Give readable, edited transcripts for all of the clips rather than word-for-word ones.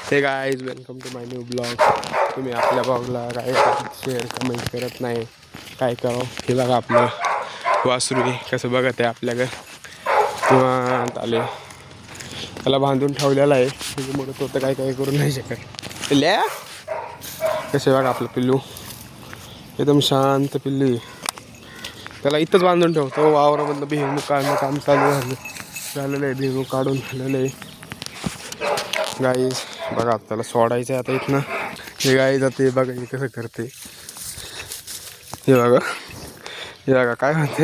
हे guys welcome to my new blog. तुम्ही आपल्या ब्लॉगला काय शेअर कमेंट करत नाही, काय करावं. हे बघा आपलं वासरू कसं बघत आहे आपल्याकडे किंवा आले त्याला बांधून ठेवलेलं आहे. त्याच्यामुळे तो तर काय करू नाही शकत. पिल्ल्या कसे बघा आपलं पिल्लू एकदम शांत पिल्लू आहे. त्याला इथंच बांधून ठेवतो. वावरामधलं भिमुख काढणं काम झालेलं आहे. भिमुख काढून झालेलं आहे. गाईज बघा त्याला सोडायचं आहे आता इथनं. हे गाई जाते बघा हे कसं करते. हे बघा काय म्हणते.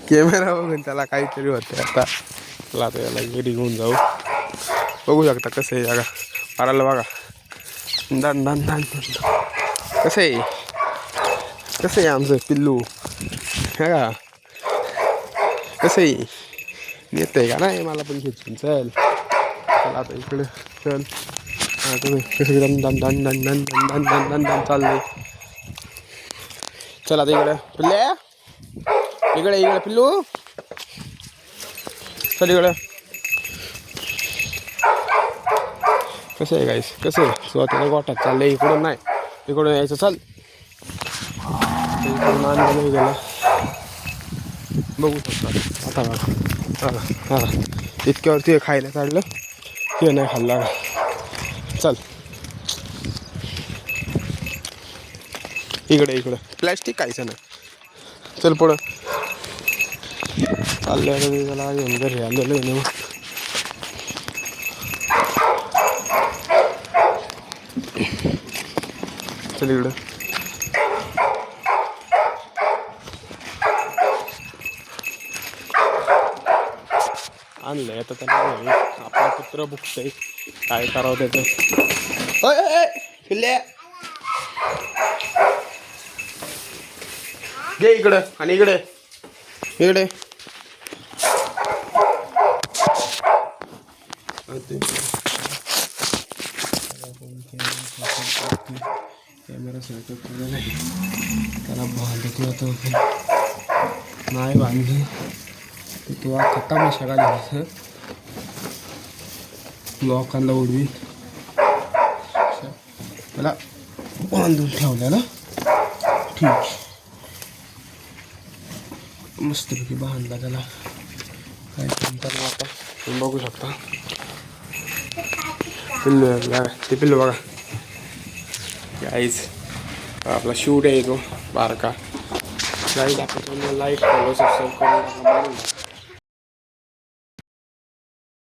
कॅमेरा बघून त्याला काहीतरी होते. आता त्याला याला घरी घेऊन जाऊ. बघू शकता कसं आहे बघा मारायला बघा. दान दान दान कसं आहे आमचं पिल्लू. हे का कसं आहे येतंय का नाही मला पण खेचून. चल आता इकडे चल. कसं दन दन दन दन दन दन दन दन दन चाललंय. चल आता इकडे पिल्ल्या इकडे पिल्लू चल इकडे. कसं आहे गाईस कसं आहे स्वतःला गोठ्यात चाललंय. इकडून नाही इकडून यायचं. चल इकडून आणलं गेला बघू शकता. आता हा इतक्यावर ते खायला काढलं ते नाही खाल्ला. चल इकडे प्लॅस्टिक खायचं नाही. चल पुढं चाललं त्याला घेऊन घरी आलेलं आहे ना. चल इकडं आणलंय आता त्याला. आपला पुत्र बुकतंय काय करावं त्याचं. पिल्ल्या घे इकडं आणि इकडे कॅमेरा सेटअप केला नाही. त्याला बांधत होतं नाही बांधलं तो खत्ता मशा घालायचं. लोकांना उडवी त्याला बांधून ठेवलेला ठीक मस्तपैकी बांधला त्याला. काय म्हणतात आता तुम्ही बघू शकता. ते पिल्लू बघा गाईज आपला शूट आहे तो बारका. गाईज आपण लाईक फॉलो सबस्क्राईब करून